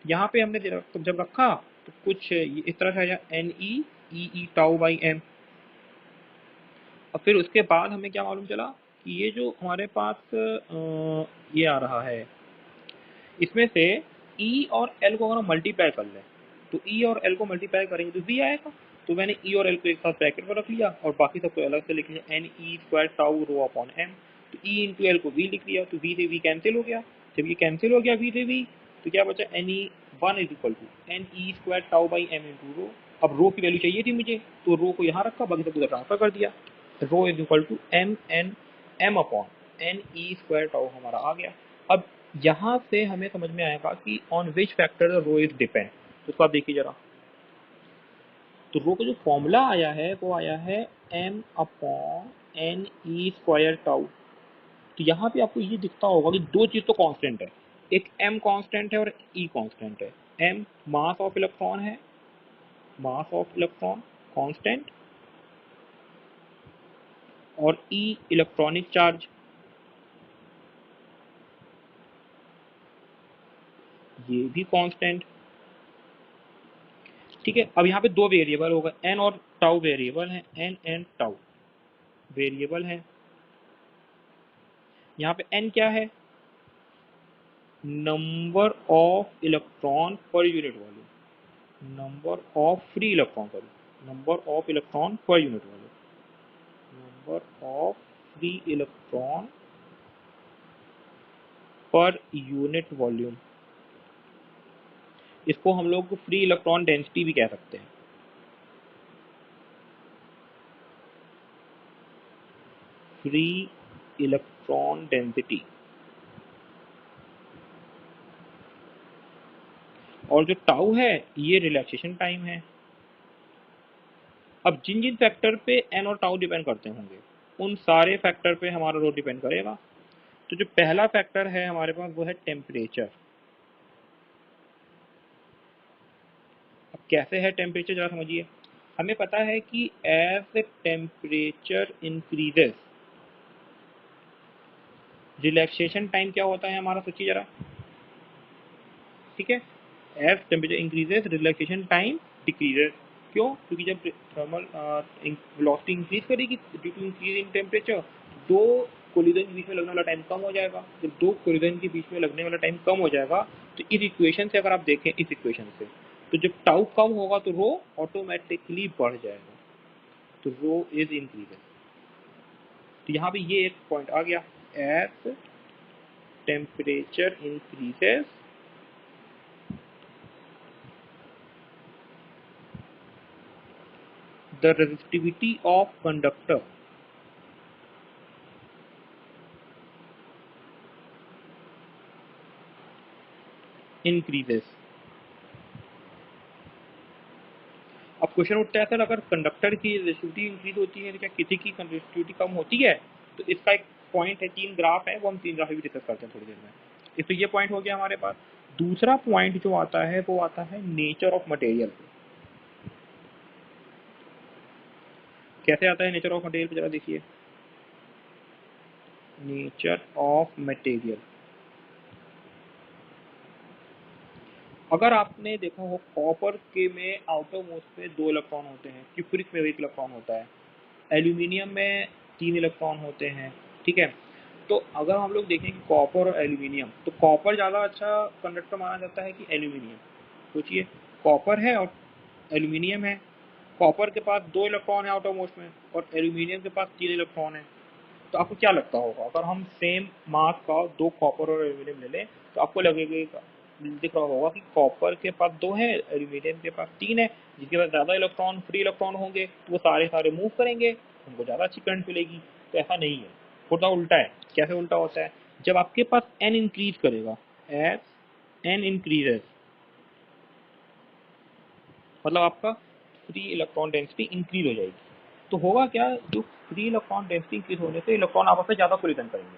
यहाँ पे हमने जब रखा तो कुछ इस तरह से आया NE टाउ बाई m। और फिर उसके बाद हमें क्या मालूम चला कि ये जो हमारे पास ये आ रहा है, इसमें से E और L को अगर हम मल्टीप्लाई कर लें तो E और L को मल्टीप्लाई करेंगे तो V आएगा। तो मैंने E और L को एक साथ ब्रैकेट में रख लिया और बाकी सबको अलग से लिख लिया, NE square tau rho upon m। तो E इंटू एल को V लिख लिया, तो V से V कैंसिल हो गया। जब ये कैंसिल हो गया V से V, तो क्या बचा NE1 is equal to NE square tau by m into rho. अब रो की वैल्यू चाहिए थी मुझे, तो रो को यहाँ रखा, बाकी सब उधर ट्रांसफर कर दिया। Rho is equal to m upon NE square tau हमारा आ गया। अब यहाँ से हमें समझ में आएगा कि on which factor the rho is depend. तो इसको आप देखिए जरा, तो रो का जो फॉर्मूला आया है वो आया है m upon NE square tau. तो यहाँ पे आपको ये दिखता होगा कि दो चीज तो कांस्टेंट है, एक m कांस्टेंट है और E कांस्टेंट है। m मास ऑफ इलेक्ट्रॉन है, मास ऑफ इलेक्ट्रॉन कांस्टेंट, और E इलेक्ट्रॉनिक चार्ज, ये भी कांस्टेंट। ठीक है, अब यहाँ पे दो वेरिएबल होगा, n और टाउ वेरिएबल है, n एंड टाउ वेरिएबल है। यहाँ पे n क्या है, number of electron per unit volume, number of free electron, sorry number of electron per unit volume, number of free electron per unit volume. इसको हम लोग फ्री इलेक्ट्रॉन डेंसिटी भी कह सकते हैं, फ्री इलेक्ट्रॉन डेंसिटी। और जो टाउ है ये रिलैक्सेशन टाइम है। अब जिन जिन फैक्टर पे n और टाउ डिपेंड करते होंगे उन सारे फैक्टर पे हमारा रो डिपेंड करेगा। तो जो पहला फैक्टर है हमारे पास वो है टेम्परेचर। अब कैसे है टेम्परेचर जरा समझिए। हमें पता है कि as temperature increases, relaxation time क्या होता है हमारा, सोचिए जरा। ठीक है, as temperature increases relaxation time decreases. क्यों? क्योंकि जब थर्मल वेलोसिटी इंक्रीज करेगी due to increase in temperature, दो कोलिजन के बीच में लगने वाला टाइम कम हो जाएगा। जब दो कोलिजन के बीच में लगने वाला टाइम कम हो जाएगा तो इस इक्वेशन से अगर आप देखें, इस इक्वेशन से, तो जब टाउ कम होगा तो रो ऑटोमेटिकली बढ़ जाएगा, तो रो इज इंक्रीजेस। तो यहाँ पे ये एक पॉइंट आ गया, as temperature increases the resistivity of conductor increases. अब क्वेश्चन उठता है सर, अगर कंडक्टर की रेजिस्टिविटी इंक्रीज होती है तो क्या किसी की रेजिस्टिविटी कम होती है? तो इसका एक पॉइंट है, 3 ग्राफ है, वो हम 3 ग्राफ भी डिस्कस करते हैं थोड़ी देर में। इस तो ये पॉइंट हो गया हमारे पास। दूसरा पॉइंट जो आता है वो आता है नेचर ऑफ मटेरियल। कैसे आता है नेचर ऑफ मटेरियल पे, जरा देखिए। नेचर ऑफ मटेरियल, अगर आपने देखा हो कॉपर के में आउटर मोस्ट पे 2 इलेक्ट्रॉन होते हैं, क्यूप्रिक में 1 इलेक्ट्रॉन होता है, एल्यूमिनियम में 3 इलेक्ट्रॉन होते हैं, ठीक है। तो अगर हम लोग देखें कि कॉपर और एल्यूमिनियम, तो कॉपर ज़्यादा अच्छा कंडक्टर माना जाता है कि एल्यूमिनियम? सोचिए, कॉपर है और एल्यूमिनियम है। कॉपर के पास 2 इलेक्ट्रॉन है आउटर मोस्ट में और एल्यूमिनियम के पास 3 इलेक्ट्रॉन है। तो आपको क्या लगता होगा, अगर हम सेम मास का 2 कॉपर और एल्यूमिनियम ले लें तो आपको लगेगा, दिख रहा होगा कि कॉपर के पास 2 है, एल्यूमिनियम के पास 3 है। जिसके पास ज़्यादा इलेक्ट्रॉन, फ्री इलेक्ट्रॉन होंगे तो वो सारे मूव करेंगे, उनको ज़्यादा अच्छी करंट मिलेगी। तो ऐसा नहीं है, होता उल्टा है। कैसे उल्टा होता है? जब आपके पास n इंक्रीज करेगा, एज n इंक्रीजेस, मतलब आपका फ्री इलेक्ट्रॉन डेंसिटी इंक्रीज हो जाएगी। तो होगा क्या, जो फ्री इलेक्ट्रॉन डेंसिटी इंक्रीज होने से इलेक्ट्रॉन आपस में ज़्यादा कोलिजन करेंगे।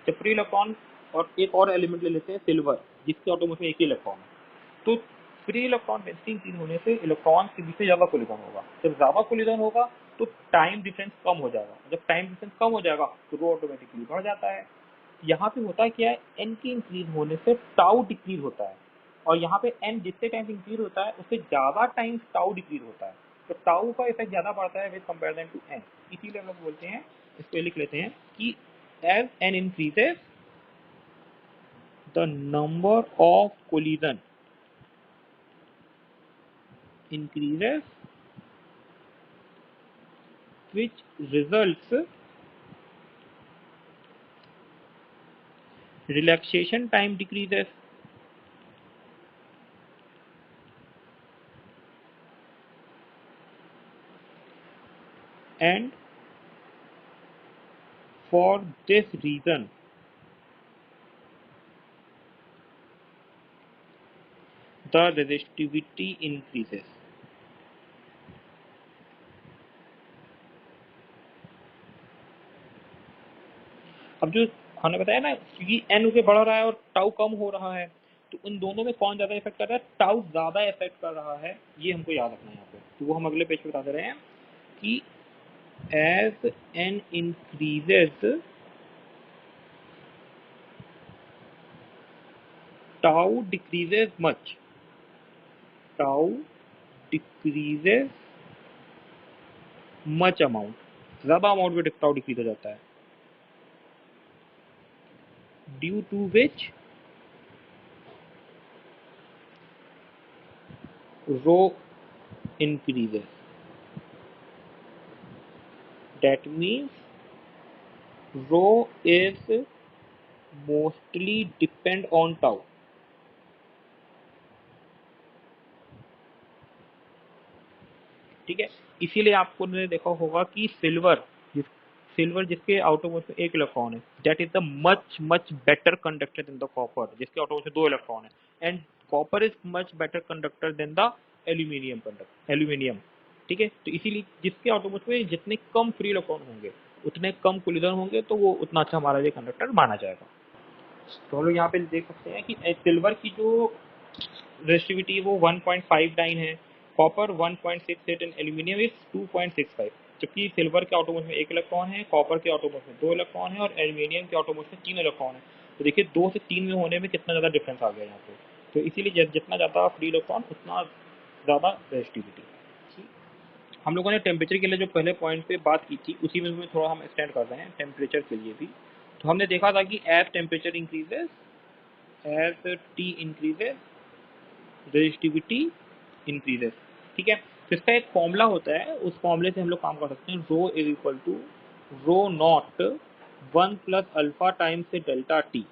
जब फ्री इलेक्ट्रॉन, और एक और एलिमेंट ले लेते हैं सिल्वर, जिसके ऑटोमोस में एक ही इलेक्ट्रॉन है, तो फ्री इलेक्ट्रॉन डेंसिटी इंक्रीज होने से इलेक्ट्रॉन के बीच में ज़्यादा कोलिजन होगा। जब ज़्यादा कोलिजन होगा तो टाइम डिफरेंस कम हो जाएगा। जब टाइम डिफरेंस कम हो जाएगा तो रो ऑटोमेटिकली बढ़ जाता है। यहाँ पे होता है क्या है, एन की इंक्रीज होने से टाउ डिक्रीज होता है, और यहाँ पे एन जितने टाइम इंक्रीज होता है उससे ज़्यादा टाइम टाउ डिक्रीज होता है। तो टाउ का इफेक्ट ज़्यादा बढ़ता है विद कंपेरिजन टू एन। इसीलिए हम लोग बोलते हैं, इसको लिख लेते हैं कि as N increases the number of collision increases, which results relaxation time decreases, and for this reason the resistivity increases। अब जो हमने बताया ना कि एन के बढ़ रहा है और टाउ कम हो रहा है, तो उन दोनों में कौन ज्यादा इफेक्ट कर रहा है? टाउ ज्यादा इफेक्ट कर रहा है, ये हमको याद रखना है यहाँ पे। तो वो हम अगले पेज पे बता दे रहे हैं कि as N increases tau decreases much, tau decreases much amount, ज्यादा अमाउंट में टाउ डिक्रीज हो जाता है, due to which rho increases। That means rho is mostly depend on tau। ठीक है, इसीलिए आपको ने देखा होगा कि सिल्वर जिसके आउटरमोस्ट में 1 इलेक्ट्रॉन है, that is the much much better conductor than the copper जिसके आउटरमोस्ट में 2 इलेक्ट्रॉन है, and copper is much better conductor than the aluminium. ठीक है, तो इसीलिए जिसके आउटरमोस्ट में जितने कम फ्री इलेक्ट्रॉन होंगे उतने कम कोलिजन होंगे, तो वो उतना अच्छा हमारा लिए कंडक्टर माना जाएगा। तो हम लोग यहाँ पे देख सकते हैं कि सिल्वर की जो रेजिस्टिविटी वो 1.59 है, कॉपर 1.68 एंड एल्यूमिनियम इज 2.65। जबकि सिल्वर के आटोमोस में 1 इलेक्ट्रॉन है, कॉपर के आटोमोस में 2 इलेक्ट्रॉन है और एल्यूमिनियम के आटोमोस में 3 इलेक्ट्रॉन है। तो देखिए 2 से 3 में होने में कितना ज़्यादा डिफरेंस आ गया यहाँ पे। तो इसीलिए जितना ज़्यादा फ्री इलेक्ट्रॉन उतना ज़्यादा रेजिस्टिविटी। हम लोगों ने टेम्परेचर के लिए जो पहले पॉइंट पे बात की थी उसी में थोड़ा हम एक्सटेंड कर रहे हैं टेम्परेचर के लिए भी। तो हमने देखा था कि as temperature increases, as T increases, resistivity increases. ठीक है, तो इसका एक फॉर्मूला होता है, उस फॉर्मूले से हम लोग काम कर सकते हैं। Rho is equal to rho naught 1 plus alpha time से डेल्टा टी।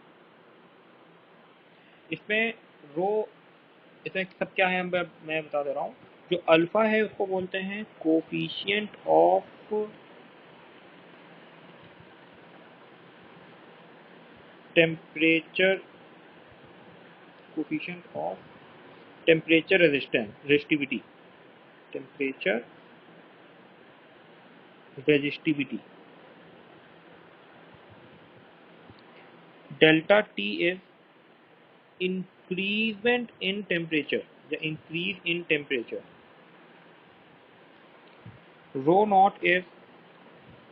इसमें रो, इसमें सब क्या है मैं बता दे रहा हूँ। जो अल्फा है उसको बोलते हैं coefficient of temperature, coefficient of temperature resistivity, temperature resistivity. Delta T is increment in temperature या increase in temperature. Rho naught is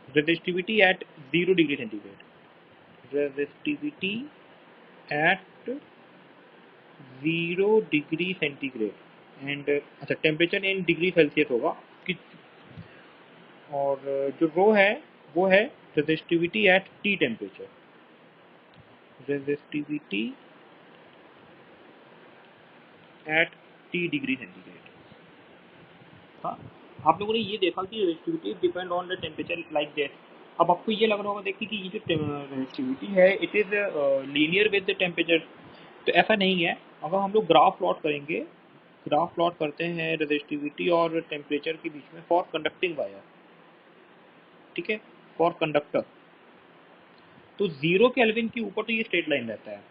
resistivity at 0 degree centigrade, resistivity at 0 degree centigrade and अच्छा टेम्परेचर इन डिग्री सेल्सियस होगा और जो रो है वो है resistivity at T temperature, resistivity at T degree centigrade. हाँ, आप लोगों ने ये देखा कि resistivity depend on the temperature like that. अब आपको ये लग रहा होगा देखिए कि ये जो रेजिस्टिविटी है it is linear with the temperature, तो ऐसा नहीं है। अगर हम लोग ग्राफ प्लॉट करेंगे, ग्राफ प्लॉट करते हैं रेजिस्टिविटी और टेम्परेचर के बीच में फॉर कंडक्टिंग वायर, ठीक है, फॉर कंडक्टर, तो 0 केल्विन के ऊपर तो ये स्ट्रेट लाइन रहता है,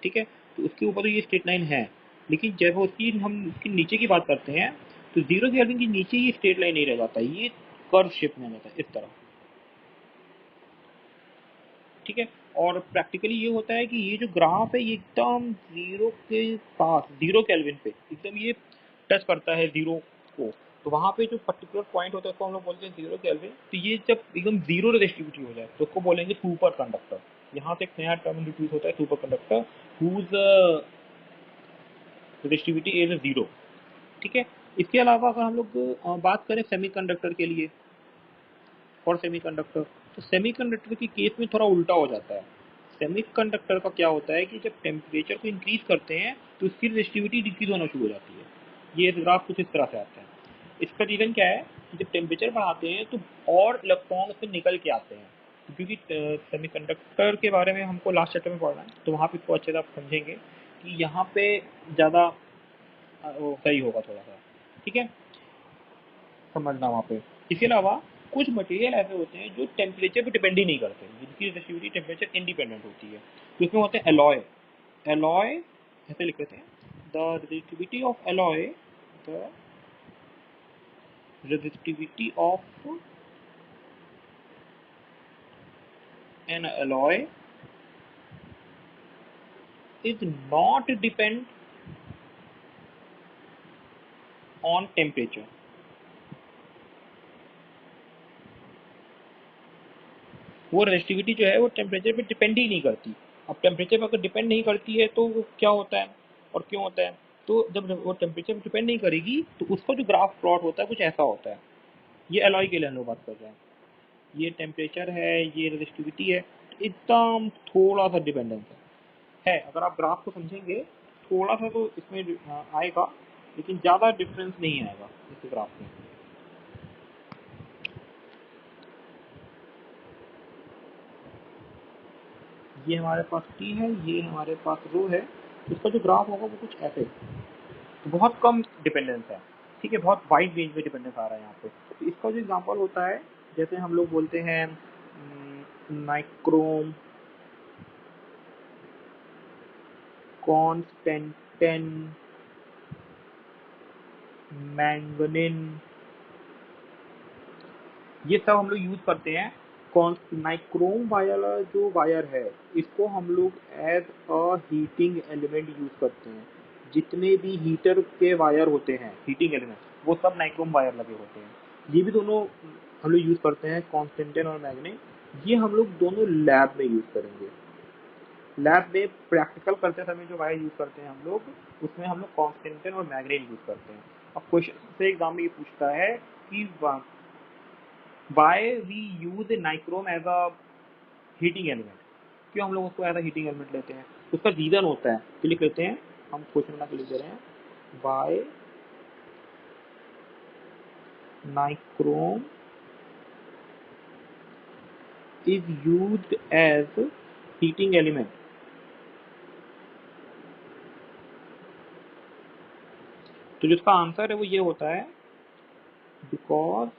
ठीक है, तो उसके ऊपर तो ये स्ट्रेट लाइन है। लेकिन जब उसकी हम उसके नीचे की बात करते हैं तो 0 केल्विन के नीचे ये स्ट्रेट लाइन नहीं रह जाता, ये कर्व शेप में रहता है इस तरह, ठीक है। और प्रैक्टिकली ये होता है कि ये जो ग्राफ है ये एकदम 0 के पास, 0 केल्विन पे एकदम ये टच करता है 0 को, तो वहाँ पे जो पर्टिकुलर पॉइंट होता है उसको हम लोग बोलते हैं 0 केल्विन। तो ये जब एकदम 0 रेजिस्टिविटी हो जाए तो उसको बोलेंगे सुपर कंडक्टर। यहाँ से एक नया टर्म इंट्रोड्यूस होता है superconductor, whose resistivity is 0, ठीक है। इसके अलावा अगर हम लोग बात करें सेमीकंडक्टर के लिए, और सेमीकंडक्टर, तो सेमीकंडक्टर के केस में थोड़ा उल्टा हो जाता है। सेमीकंडक्टर का क्या होता है कि जब टेम्परेचर को इंक्रीज करते हैं तो उसकी रेजिस्टिविटी डिक्रीज होना शुरू हो जाती है। ये ग्राफ कुछ इस तरह से आता है। इसका रीजन क्या है कि जब टेम्परेचर बढ़ाते हैं तो और इलेक्ट्रॉन उसमें निकल के आते हैं, क्योंकि सेमीकंडक्टर के बारे में हमको लास्ट चैप्टर में पढ़ना है, तो वहाँ पे इसको अच्छे से आप समझेंगे कि यहाँ पे ज़्यादा सही होगा थोड़ा सा, ठीक है, समझना वहाँ पे। इसके अलावा कुछ मटेरियल ऐसे होते हैं जो टेम्परेचर पे डिपेंड ही नहीं करते, जिनकी रेजिस्टिविटी टेम्परेचर इंडिपेंडेंट होती है, तो इसमें होते हैं एलॉय। एलॉय ऐसे लिख लेते हैं, the resistivity of alloy, the resistivity of N alloy is not depend on temperature. वो रेजिस्टिविटी जो है वो टेम्परेचर पे डिपेंड ही नहीं करती। अब टेम्परेचर पर अगर डिपेंड नहीं करती है तो क्या होता है और क्यों होता है, तो जब वो टेम्परेचर पर डिपेंड नहीं करेगी तो उसका जो ग्राफ प्लॉट होता है कुछ ऐसा होता है। ये एलॉय के लिए हम लोग बात कर रहे हैं, ये टेम्परेचर है, ये रेजिस्टिविटी है, तो एकदम थोड़ा सा डिपेंडेंस है। अगर आप ग्राफ को समझेंगे थोड़ा सा तो इसमें आएगा, लेकिन ज़्यादा डिफरेंस नहीं आएगा इस ग्राफ में। ये हमारे पास टी है, ये हमारे पास रो है, इसका जो ग्राफ होगा वो कुछ ऐसे, तो बहुत कम डिपेंडेंस है, ठीक है, बहुत वाइड रेंज में डिपेंडेंस आ रहा है यहाँ पे। तो इसका जो एग्जांपल होता है, जैसे हम लोग बोलते हैं नाइक्रोम, कॉन्स्टेंटेन, मैंगनीन, ये सब हम लोग यूज करते हैं। नाइक्रोम वाला जो वायर है इसको हम लोग as a heating element use करते हैं। जितने भी हीटर के वायर होते हैं हीटिंग एलिमेंट वो सब नाइक्रोम वायर लगे होते हैं। ये भी दोनों हम लोग यूज करते हैं, कॉन्स्टेंटेन और मैग्नीन। ये हम लोग दोनों लैब में यूज करेंगे। लैब में प्रैक्टिकल करते समय जो वायर यूज करते हैं हम लोग, उसमें हम लोग कॉन्स्टेंटेन और मैग्नीन यूज करते हैं। अब क्वेश्चन से एग्जाम में ये पूछता है कि why we use a nichrome as a heating element, क्यों हम लोग उसको एज अ हीटिंग एलिमेंट लेते हैं, उसका रीजन होता है, तो लिख लेते हैं, हम क्वेश्चन बना के लिख दे रहे हैं, why nichrome is used as heating element। तो जिसका आंसर है वो ये होता है because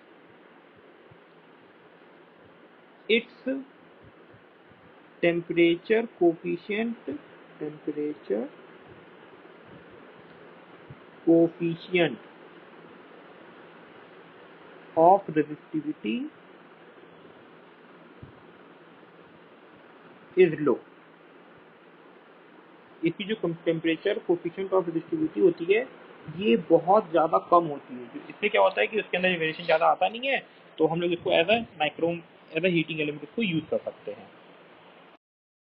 its temperature coefficient of resistivity is low. इसकी जो टेम्परेचर कोफिशिएंट ऑफ रेजिस्टिविटी होती है ये बहुत ज़्यादा कम होती है। इससे क्या होता है कि उसके अंदर वेरिएशन ज़्यादा आता नहीं है, तो हम लोग इसको एज अ हीटिंग एलिमेंट इसको यूज़ कर सकते हैं।